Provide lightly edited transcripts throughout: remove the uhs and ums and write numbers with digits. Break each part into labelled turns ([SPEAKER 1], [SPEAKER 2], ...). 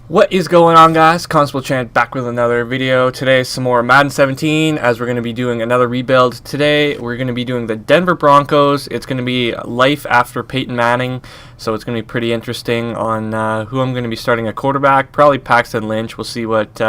[SPEAKER 1] What is going on, guys? Constable Chant back with another video. Today some more Madden 17, as we're going to be doing another rebuild. Today we're going to be doing the Denver Broncos. It's going to be life after Peyton Manning, so it's going to be pretty interesting on who I'm going to be starting at quarterback. Probably Paxton Lynch. We'll see what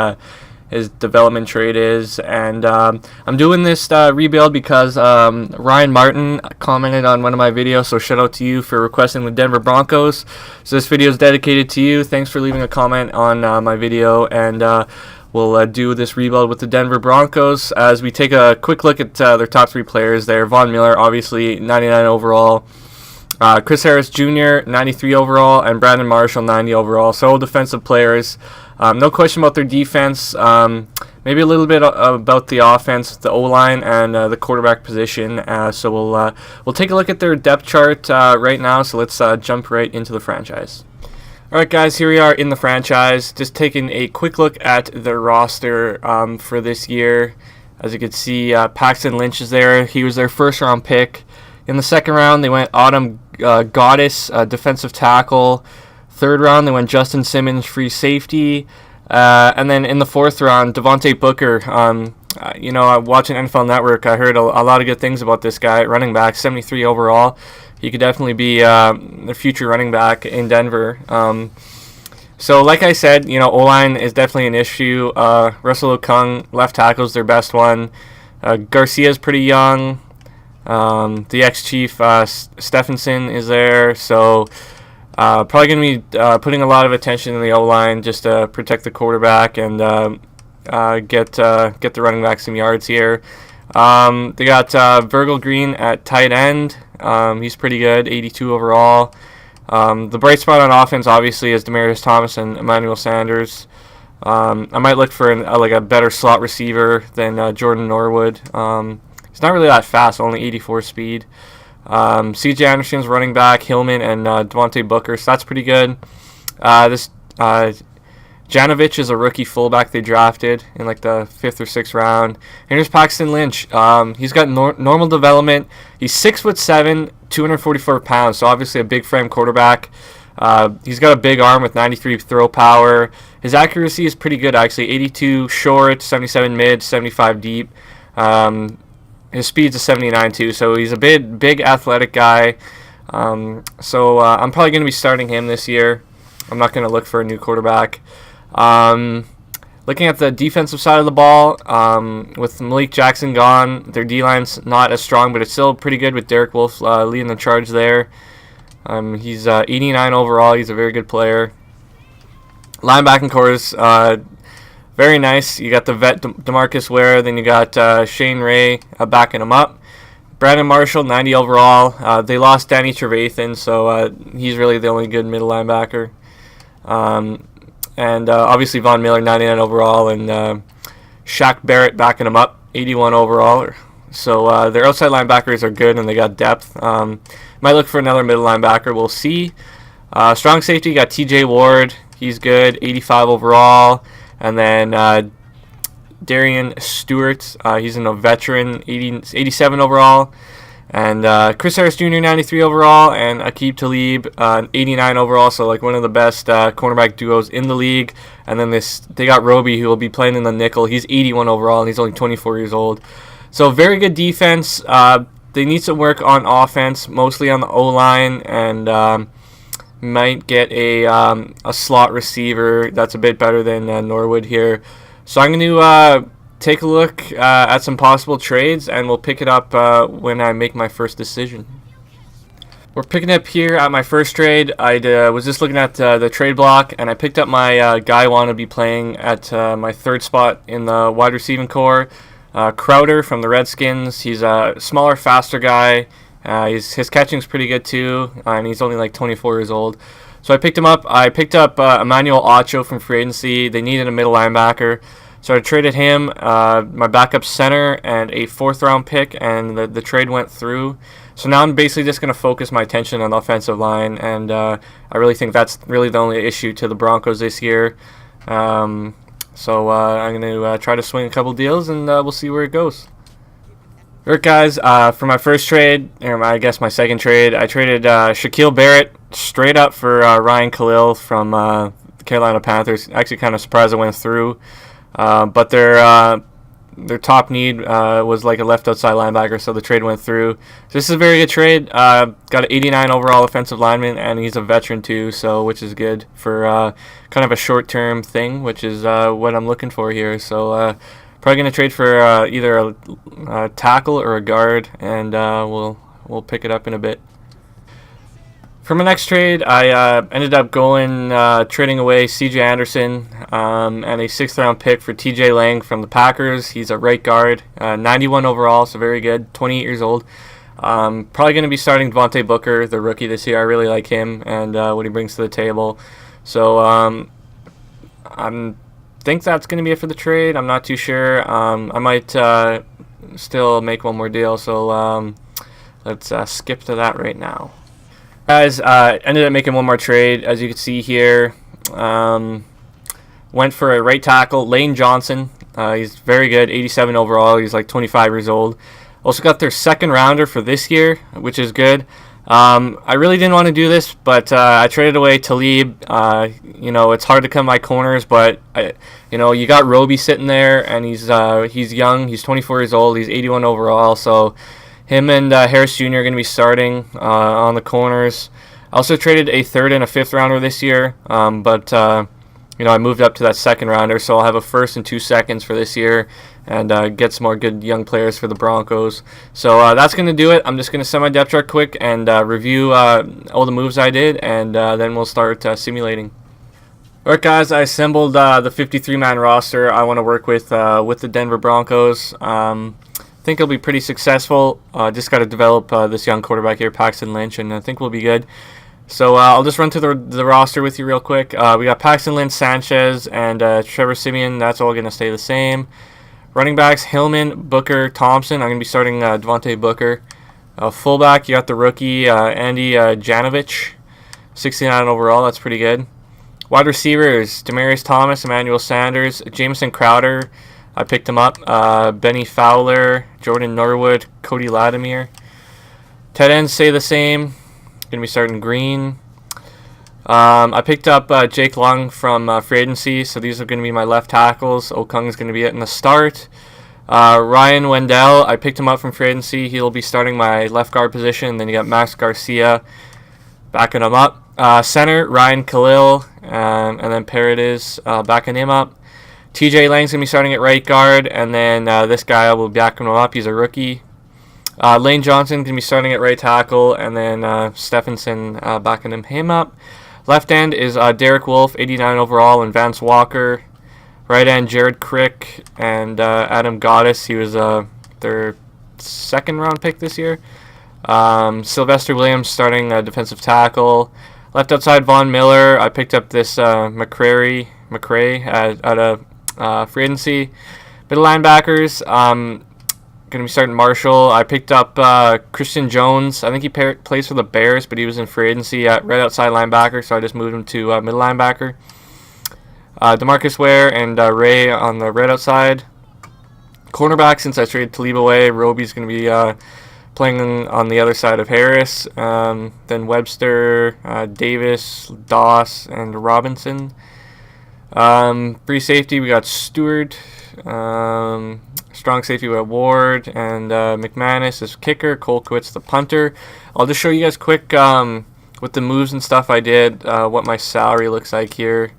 [SPEAKER 1] his development trade is. And I'm doing this rebuild because Ryan Martin commented on one of my videos, so shout out to you for requesting the Denver Broncos. So this video is dedicated to you. Thanks for leaving a comment on my video, and we'll do this rebuild with the Denver Broncos as we take a quick look at their top three players there. Von Miller, obviously 99 overall. Chris Harris Jr., 93 overall, and Brandon Marshall, 90 overall. So all defensive players. No question about their defense. Maybe a little bit about the offense, the O-line, and the quarterback position. So we'll take a look at their depth chart right now. So let's jump right into the franchise. All right, guys, here we are in the franchise. Just taking a quick look at their roster for this year. As you can see, Paxton Lynch is there. He was their first-round pick. In the second round, they went Autumn Goddess, defensive tackle. Third round, they went Justin Simmons, free safety. And then in the fourth round, Devontae Booker. Watching NFL Network, I heard a lot of good things about this guy, running back, 73 overall. He could definitely be the future running back in Denver. So like I said, O-line is definitely an issue. Russell Okung, left tackle, is their best one. Garcia's pretty young. The ex-chief Stephenson is there, so probably going to be putting a lot of attention in the O-line just to protect the quarterback and get the running back some yards here. They got Virgil Green at tight end. He's pretty good, 82 overall. The bright spot on offense, obviously, is Demaryius Thomas and Emmanuel Sanders. I might look for a better slot receiver than Jordan Norwood. He's not really that fast, only 84 speed. C.J. Anderson's running back, Hillman, and Devontae Booker, so that's pretty good. Janovich is a rookie fullback they drafted in the 5th or 6th round. And here's Paxton Lynch. He's got normal development. He's 6'7", 244 pounds, so obviously a big frame quarterback. He's got a big arm with 93 throw power. His accuracy is pretty good, actually. 82 short, 77 mid, 75 deep. His speed's a 79 too, so he's a big athletic guy. I'm probably going to be starting him this year. I'm not going to look for a new quarterback. Looking at the defensive side of the ball, with Malik Jackson gone, their D-line's not as strong, but it's still pretty good with Derek Wolfe leading the charge there. He's 89 overall. He's a very good player. Linebacking core is very nice. You got the vet DeMarcus Ware, then you got Shane Ray backing him up. Brandon Marshall, 90 overall. They lost Danny Trevathan, so he's really the only good middle linebacker. And obviously Von Miller, 99 overall, and Shaq Barrett backing him up, 81 overall. So their outside linebackers are good, and they got depth. Might look for another middle linebacker. We'll see. Strong safety, you got T.J. Ward. He's good, 85 overall. And then Darian Stewart, he's a veteran, 87 overall. And Chris Harris Jr., 93 overall. And Aqib Talib, 89 overall. So one of the best cornerback duos in the league. And then they got Roby, who will be playing in the nickel. He's 81 overall, and he's only 24 years old. So very good defense. They need some work on offense, mostly on the O-line. And might get a slot receiver that's a bit better than Norwood here. So I'm going to take a look at some possible trades, and we'll pick it up when I make my first decision. We're picking up here at my first trade. I was just looking at the trade block, and I picked up my guy I want to be playing at my third spot in the wide receiving core, Crowder from the Redskins. He's a smaller, faster guy. His catching's pretty good too, and he's only 24 years old. So I picked him up. I picked up Emmanuel Ocho from free agency. They needed a middle linebacker, so I traded him my backup center and a 4th round pick, and the trade went through. So now I'm basically just going to focus my attention on the offensive line, and I really think that's really the only issue to the Broncos this year. I'm going to try to swing a couple deals, and we'll see where it goes. Alright, guys, for my first trade, or I guess my second trade, I traded Shaquille Barrett straight up for Ryan Khalil from the Carolina Panthers. Actually, kind of surprised it went through. But their top need was like a left outside linebacker, so the trade went through. So this is a very good trade. Got an 89 overall offensive lineman, and he's a veteran too, so which is good for kind of a short-term thing, which is what I'm looking for here. So probably gonna trade for either a tackle or a guard, and we'll pick it up in a bit. For my next trade, I ended up trading away C.J. Anderson and a 6th-round pick for T.J. Lang from the Packers. He's a right guard, 91 overall, so very good, 28 years old. Probably going to be starting Devontae Booker, the rookie this year. I really like him and what he brings to the table. So I think that's going to be it for the trade. I'm not too sure. I might still make one more deal, so let's skip to that right now. Guys, ended up making one more trade, as you can see here. Went for a right tackle, Lane Johnson. He's very good, 87 overall. He's like 25 years old. Also got their 2nd rounder for this year, which is good. I really didn't want to do this, but I traded away Talib. It's hard to come by corners, but you got Roby sitting there, and he's young. He's 24 years old. He's 81 overall, so him and Harris Jr. are going to be starting on the corners. I also traded a 3rd and a 5th rounder this year, but I moved up to that 2nd rounder, so I'll have a 1st and 2 seconds for this year and get some more good young players for the Broncos. So that's going to do it. I'm just going to send my depth chart quick and review all the moves I did, and then we'll start simulating. Alright guys, I assembled the 53-man roster I want to work with the Denver Broncos. I think it'll be pretty successful. Just got to develop this young quarterback here, Paxton Lynch, and I think we'll be good. So I'll just run through the roster with you real quick. We got Paxton Lynch, Sanchez, and Trevor Siemian. That's all going to stay the same. Running backs, Hillman, Booker, Thompson. I'm going to be starting Devontae Booker. Fullback, you got the rookie, Andy Janovich, 69 overall. That's pretty good. Wide receivers, Demaryius Thomas, Emmanuel Sanders, Jamison Crowder. I picked him up. Benny Fowler, Jordan Norwood, Cody Latimer. Tight ends stay the same. Going to be starting Green. I picked up Jake Long from free agency, so these are going to be my left tackles. Okung is going to be it in the start. Ryan Wendell, I picked him up from free agency. He'll be starting my left guard position. Then you got Max Garcia backing him up. Center, Ryan Khalil, and then Paredes backing him up. TJ Lang's going to be starting at right guard, and then this guy will be backing him up. He's a rookie. Lane Johnson going to be starting at right tackle, and then Stephenson backing him up. Left end is Derek Wolfe, 89 overall, and Vance Walker. Right end, Jared Crick and Adam Goddess. He was their 2nd round pick this year. Sylvester Williams starting defensive tackle. Left outside, Von Miller. I picked up this McCray out of free agency. Bit of linebackers. Going to be starting Marshall. I picked up Christian Jones. I think he plays for the Bears, but he was in free agency at right outside linebacker, so I just moved him to middle linebacker. DeMarcus Ware and Ray on the right outside. Cornerback, since I traded Talib away, Roby's going to be playing on the other side of Harris. Then Webster, Davis, Doss, and Robinson. Free safety, we got Stewart. Strong safety, we got Ward. And McManus is kicker. Colquitt's the punter. I'll just show you guys quick with the moves and stuff I did, what my salary looks like here.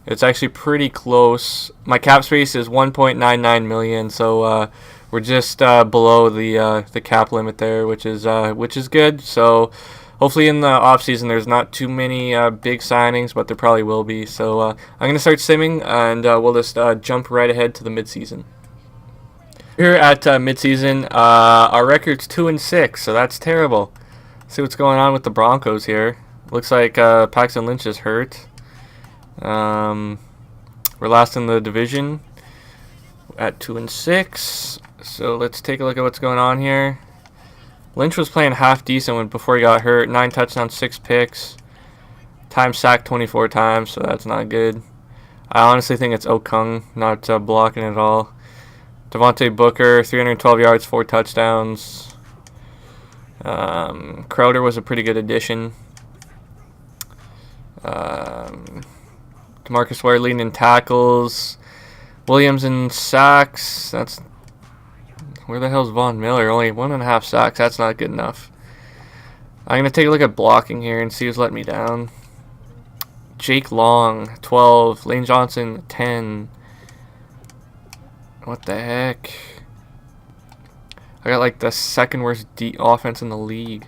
[SPEAKER 1] It's actually pretty close. My cap space is 1.99 million, so we're just below the cap limit there, which is good. So hopefully in the off season there's not too many big signings, but there probably will be. So I'm gonna start simming, and we'll just jump right ahead to the midseason. Here at midseason, our record's 2-6, so that's terrible. Let's see what's going on with the Broncos here. Looks like Paxton Lynch is hurt. We're last in the division at 2-6. So let's take a look at what's going on here. Lynch was playing half decent before he got hurt. 9 touchdowns, 6 picks. Time sacked 24 times, so that's not good. I honestly think it's Okung not blocking at all. Devontae Booker, 312 yards, 4 touchdowns. Crowder was a pretty good addition. DeMarcus Ware leading in tackles. Williams in sacks. That's where the hell's Von Miller? Only 1.5 sacks. That's not good enough. I'm gonna take a look at blocking here and see who's letting me down. Jake Long, 12. Lane Johnson, 10. What the heck? I got like the second worst offense in the league.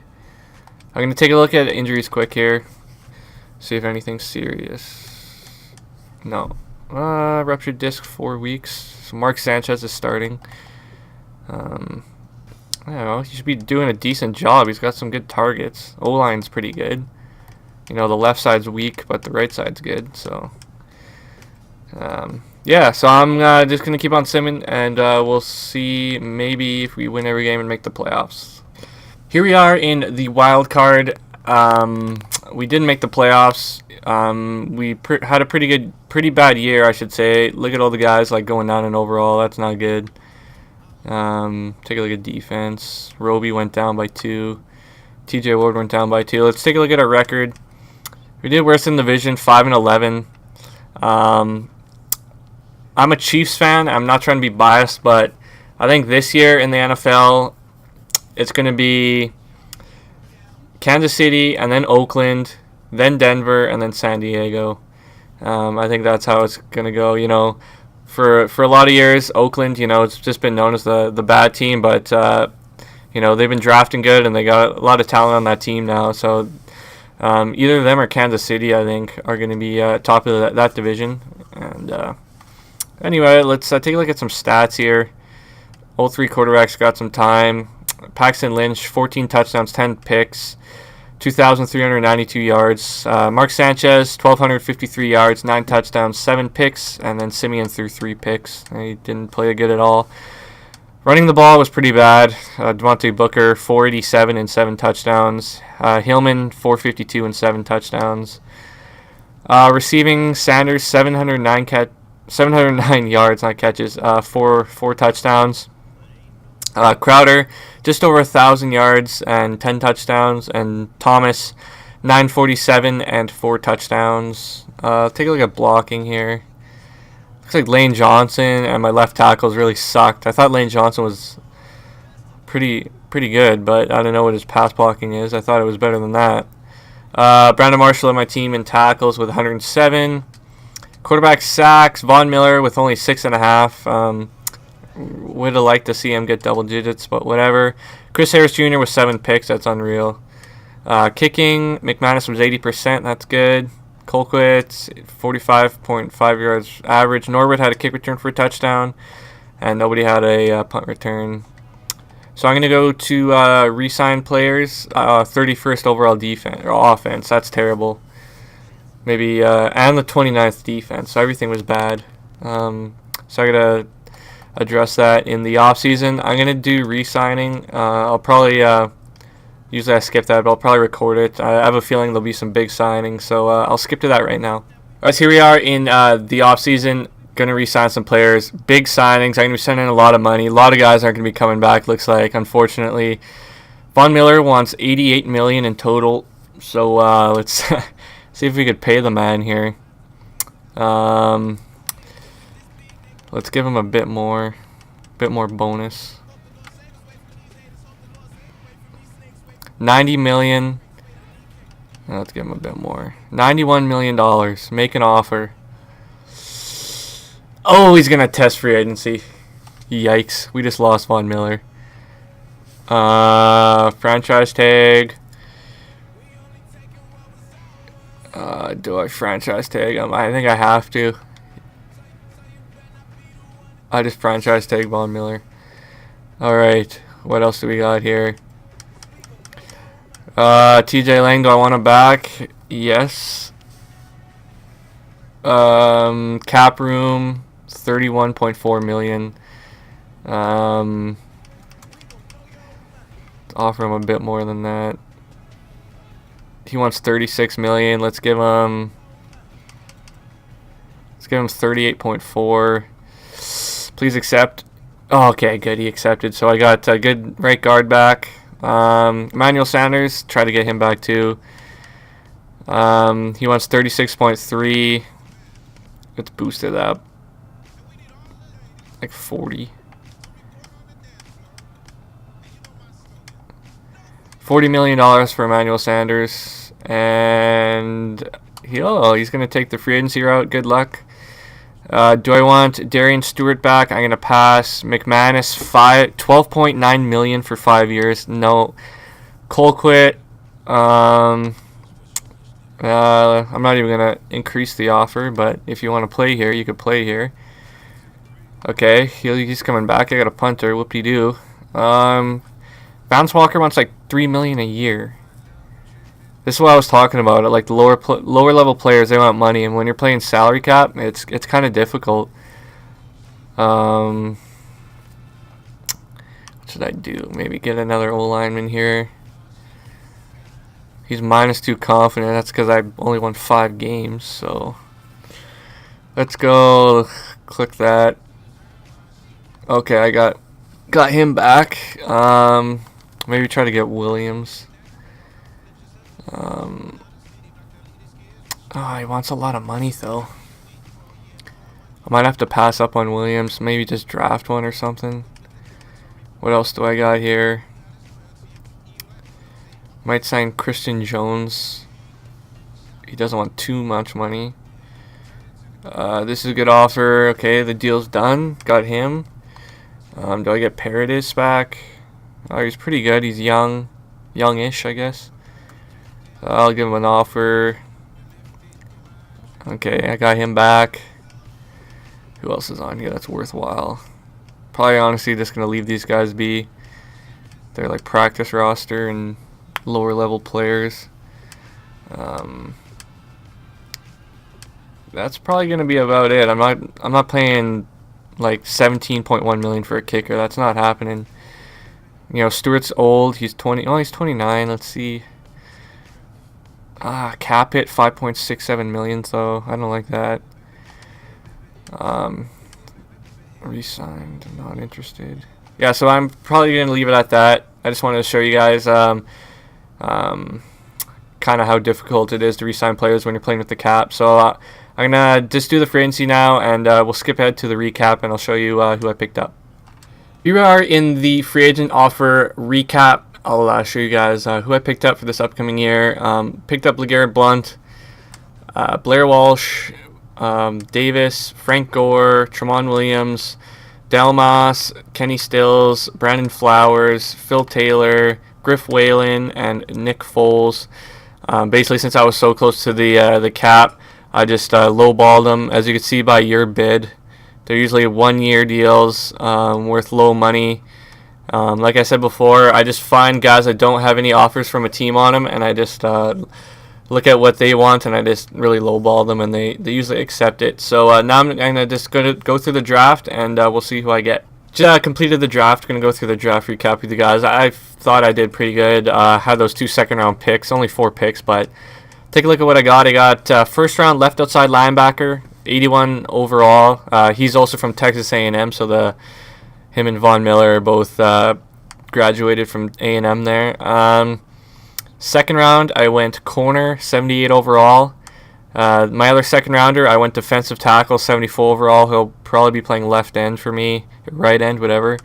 [SPEAKER 1] I'm going to take a look at injuries quick here. See if anything's serious. No. Ruptured disc, 4 weeks. So Mark Sanchez is starting. I don't know. He should be doing a decent job. He's got some good targets. O-line's pretty good. You know, the left side's weak, but the right side's good. So, yeah. So I'm just going to keep on simming, and we'll see maybe if we win every game and make the playoffs. Here we are in the wild card. We didn't make the playoffs. We had a pretty bad year, I should say. Look at all the guys like going down in overall. That's not good. Take a look at defense. Roby went down by 2. TJ Ward went down by 2. Let's take a look at our record. We did worse in the division, 5-11. I'm a Chiefs fan. I'm not trying to be biased, but I think this year in the NFL, it's going to be Kansas City and then Oakland, then Denver, and then San Diego. I think that's how it's going to go. You know, for a lot of years, Oakland, you know, it's just been known as the bad team, but, you know, they've been drafting good, and they got a lot of talent on that team now. So either them or Kansas City, I think, are going to be top of that division. And anyway, let's take a look at some stats here. All 3 quarterbacks got some time. Paxton Lynch, 14 touchdowns, 10 picks, 2,392 yards. Mark Sanchez, 1,253 yards, 9 touchdowns, 7 picks, and then Simeon threw 3 picks. He didn't play good at all. Running the ball was pretty bad. Devontae Booker, 487 and 7 touchdowns. Hillman, 452 and 7 touchdowns. Receiving, Sanders, 709 yards, not catches, 4 touchdowns. Crowder, just over 1,000 yards and 10 touchdowns, and Thomas, 947 and 4 touchdowns. Take a look at blocking here. Looks like Lane Johnson and my left tackles really sucked. I thought Lane Johnson was pretty good, but I don't know what his pass blocking is. I thought it was better than that. Brandon Marshall on my team in tackles with 107. Quarterback sacks, Von Miller with only 6.5. Would have liked to see him get double digits, but whatever. Chris Harris Jr. with 7 picks. That's unreal. Kicking, McManus was 80%. That's good. Colquitt, 45.5 yards average. Norwood had a kick return for a touchdown, and nobody had a punt return. So I'm going to go to re-sign players. 31st overall defense or offense. That's terrible. Maybe and the 29th defense. So everything was bad. So I got to address that in the off season. I'm gonna do re-signing. I'll probably usually I skip that, but I'll probably record it. I have a feeling there'll be some big signings, so I'll skip to that right now. Alright, so here we are in the off season. Gonna re-sign some players. Big signings. I'm gonna be sending a lot of money. A lot of guys aren't gonna be coming back. Looks like, unfortunately. Von Miller wants $88 million in total. So let's see if we could pay the man here. Let's give him a bit more bonus. $90 million. Let's give him a bit more. $91 million. Make an offer. Oh, he's gonna test free agency. Yikes! We just lost Von Miller. Franchise tag. Do I franchise tag him? I think I have to. I just franchise tag Von Miller. Alright, what else do we got here? TJ Lang, do I want him back? Yes. Cap room, $31.4 million. Offer him a bit more than that. He wants $36 million. Let's give him 38.4. Please accept. Oh, okay, good. He accepted. So I got a good right guard back. Emmanuel Sanders, try to get him back too. He wants 36.3. It's boosted up like 40. $40 million for Emmanuel Sanders, and he's going to take the free agency route. Good luck. Do I want Darian Stewart back? I'm going to pass. McManus, $12.9 million for 5 years. No. Colquitt. I'm not even going to increase the offer, but if you want to play here, you could play here. Okay, he's coming back. I got a punter. Whoop-de-doo. Bounce Walker wants like $3 million a year. This is what I was talking about. Like the lower level players, they want money, and when you're playing salary cap, it's kind of difficult. What should I do? Maybe get another O lineman here. He's -2 confident. That's because I only won 5 games. So let's go. Click that. Okay, I got him back. Maybe try to get Williams. He wants a lot of money though. I might have to pass up on Williams. Maybe just draft one or something. What else do I got here? Might sign Christian Jones. He doesn't want too much money. This is a good offer. Okay, the deal's done. Got him. Do I get Paradis back? Oh, he's pretty good. He's youngish, I guess. I'll give him an offer. Okay, I got him back. Who else is on here that's worthwhile? Probably honestly just going to leave these guys be. They're like practice roster and lower level players. That's probably going to be about it. I'm not paying like 17.1 million for a kicker. That's not happening. You know, Stewart's old. He's 20. Oh, he's 29. Let's see. Cap hit 5.67 million, so I don't like that. Re-signed. Not interested. Yeah, so I'm probably gonna leave it at that. I just wanted to show you guys kind of how difficult it is to re-sign players when you're playing with the cap. So I'm gonna just do the free agency now, and we'll skip ahead to the recap, and I'll show you who I picked up. Here we are in the free agent offer recap. I'll show you guys who I picked up for this upcoming year. Picked up LeGarrette Blount, Blair Walsh, Davis, Frank Gore, Tramon Williams, Delmas, Kenny Stills, Brandon Flowers, Phil Taylor, Griff Whalen, and Nick Foles. Basically, since I was so close to the cap, I just lowballed them. As you can see by your bid, they're usually 1-year deals worth low money. Like I said before, I just find guys that don't have any offers from a team on them, and I just look at what they want, and I just really lowball them, and they usually accept it. So now I'm going to just go through the draft, and we'll see who I get. Just completed the draft. Going to go through the draft recap with you guys. I thought I did pretty good. Had those 2 second-round picks, only 4 picks, but take a look at what I got. I got first-round left outside linebacker, 81 overall. He's also from Texas A&M, so him and Von Miller are both graduated from A&M there. Second round, I went corner, 78 overall. My other second rounder, I went defensive tackle, 74 overall. He'll probably be playing left end for me, right end, whatever.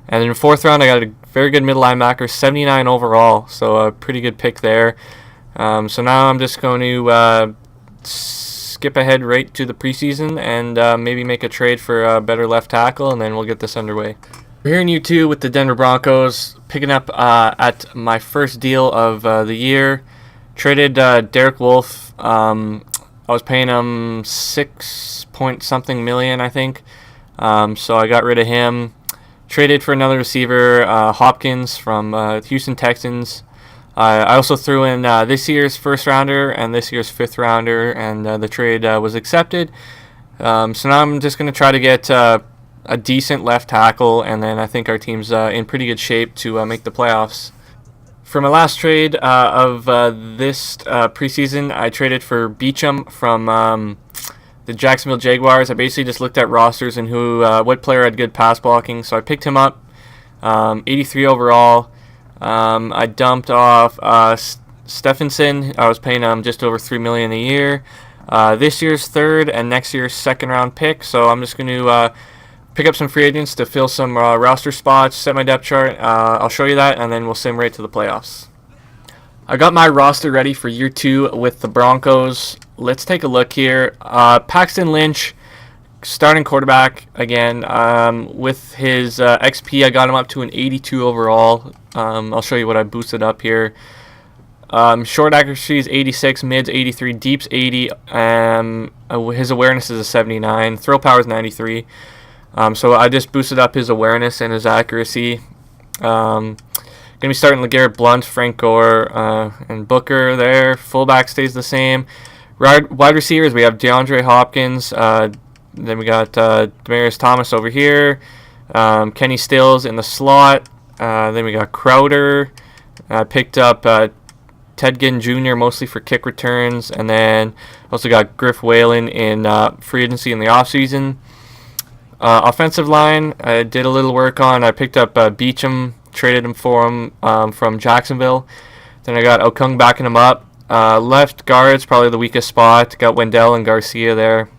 [SPEAKER 1] And then fourth round, I got a very good middle linebacker, 79 overall. So a pretty good pick there. So now I'm just going to skip ahead right to the preseason and maybe make a trade for a better left tackle, and then we'll get this underway. We're here in U2 with the Denver Broncos, picking up at my first deal of the year. Traded Derek Wolfe. I was paying him 6-point-something million, I think. So I got rid of him. Traded for another receiver, Hopkins from Houston Texans. I also threw in this year's first rounder and this year's fifth rounder, and the trade was accepted. So now I'm just going to try to get a decent left tackle, and then I think our team's in pretty good shape to make the playoffs. For my last trade of this preseason, I traded for Beachum from the Jacksonville Jaguars. I basically just looked at rosters and what player had good pass blocking, so I picked him up, 83 overall. I dumped off Stephenson. I was paying him just over $3 million a year. this year's third and next year's second round pick. So I'm just going to pick up some free agents to fill some roster spots, set my depth chart. I'll show you that, and then we'll sim right to the playoffs. I got my roster ready for year 2 with the Broncos. Let's take a look here. Paxton Lynch, starting quarterback again. With his XP, I got him up to an 82 overall. I'll show you what I boosted up here. Short accuracy is 86, mids 83, deeps 80. His awareness is a 79. Throw power is 93. So I just boosted up his awareness and his accuracy. Going to be starting LeGarrette Blount, Frank Gore, and Booker there. Fullback stays the same. Wide receivers, we have DeAndre Hopkins. Then we got Demaryius Thomas over here. Kenny Stills in the slot. Then we got Crowder. I picked up Ted Ginn Jr. mostly for kick returns. And then also got Griff Whalen in free agency in the offseason. Offensive line, I did a little work on. I picked up Beecham. Traded him for him from Jacksonville. Then I got Okung backing him up. Left guard's probably the weakest spot. Got Wendell and Garcia there.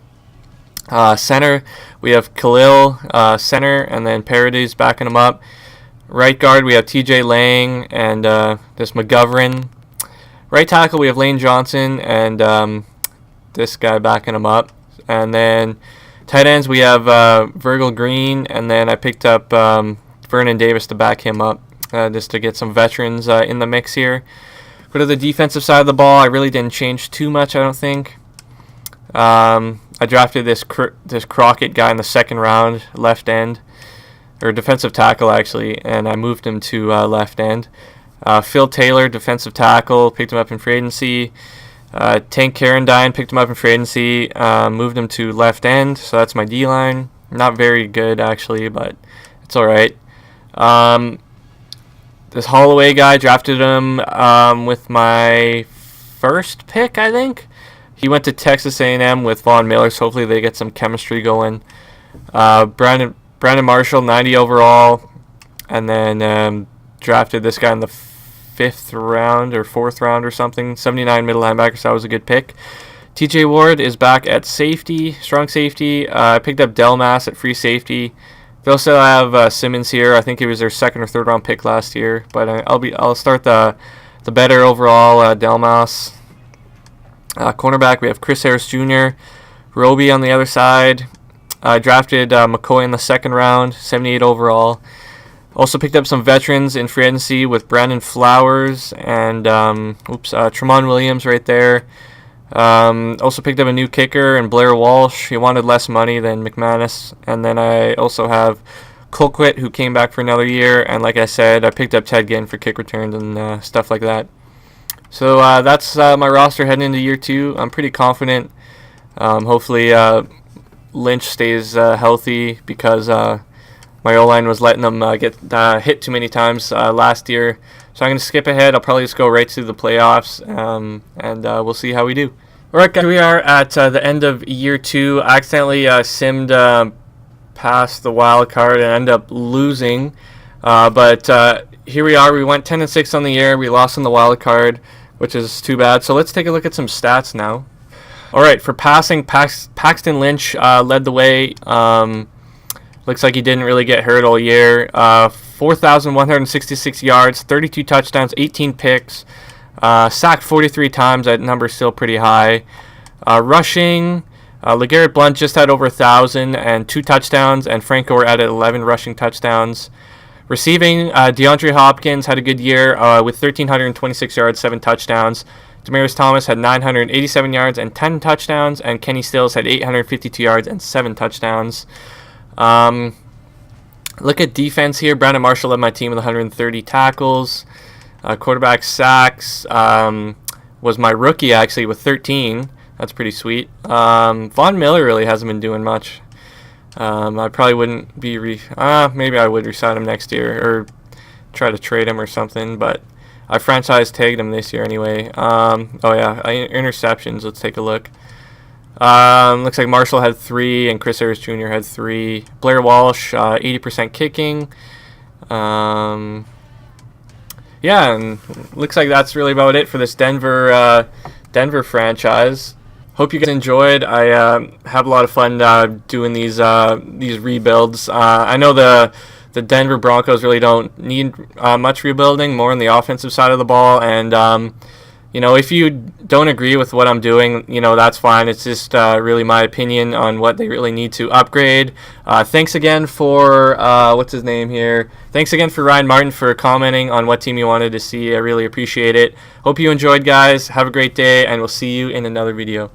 [SPEAKER 1] Center, we have Khalil, center, and then Paradis backing him up. Right guard, we have TJ Lang and this McGovern. Right tackle, we have Lane Johnson and this guy backing him up. And then tight ends, we have Virgil Green, and then I picked up Vernon Davis to back him up, just to get some veterans in the mix here. Go to the defensive side of the ball. I really didn't change too much, I don't think. I drafted this Crockett guy in the second round, left end, or defensive tackle actually, and I moved him to left end. Phil Taylor, defensive tackle, picked him up in free agency. Tank Carradine, picked him up in free agency, moved him to left end, so that's my D-line. Not very good actually, but it's all right. This Holloway guy, drafted him with my first pick, I think. He went to Texas A&M with Von Miller, so hopefully they get some chemistry going. Brandon Marshall, 90 overall, and then drafted this guy in the 5th round or 4th round or something. 79 middle linebacker, so that was a good pick. TJ Ward is back at safety, strong safety. I picked up Delmas at free safety. They also have Simmons here. I think he was their 2nd or 3rd round pick last year, but I'll start the better overall Delmas. Cornerback, we have Chris Harris Jr., Roby on the other side. I drafted McCoy in the 2nd round, 78 overall. Also picked up some veterans in free agency with Brandon Flowers and Tramon Williams right there. Also picked up a new kicker and Blair Walsh. He wanted less money than McManus. And then I also have Colquitt, who came back for another year. And like I said, I picked up Ted Ginn for kick returns and stuff like that. So that's my roster heading into year 2. I'm pretty confident. Hopefully Lynch stays healthy, because my O-line was letting them get hit too many times last year. So I'm going to skip ahead. I'll probably just go right to the playoffs, and we'll see how we do. All right, guys, we are at the end of year 2. I accidentally simmed past the wild card and ended up losing. But here we are. We went 10-6 on the year. We lost on the wild card, which is too bad. So let's take a look at some stats now. All right, for passing, Paxton Lynch led the way. Looks like he didn't really get hurt all year. 4,166 yards, 32 touchdowns, 18 picks. Sacked 43 times. That number's still pretty high. Rushing, LeGarrette Blount just had over 1,000 and 2 touchdowns, and Frank Gore added 11 rushing touchdowns. Receiving, DeAndre Hopkins had a good year with 1,326 yards, 7 touchdowns. Demaryius Thomas had 987 yards and 10 touchdowns, and Kenny Stills had 852 yards and 7 touchdowns. Look at defense here. Brandon Marshall led my team with 130 tackles. Quarterback sacks was my rookie, actually, with 13. That's pretty sweet. Von Miller really hasn't been doing much. I probably wouldn't be maybe I would resign him next year or try to trade him or something, but I franchise tagged him this year anyway. Interceptions. Let's take a look. Looks like Marshall had 3 and Chris Harris Jr. had 3. Blair Walsh, 80% kicking. And looks like that's really about it for this Denver franchise. Hope you guys enjoyed. I have a lot of fun doing these rebuilds. I know the Denver Broncos really don't need much rebuilding, more on the offensive side of the ball. And you know, if you don't agree with what I'm doing, you know, that's fine. It's just really my opinion on what they really need to upgrade. Thanks again for, what's his name here? Thanks again for Ryan Martin for commenting on what team you wanted to see. I really appreciate it. Hope you enjoyed, guys. Have a great day, and we'll see you in another video.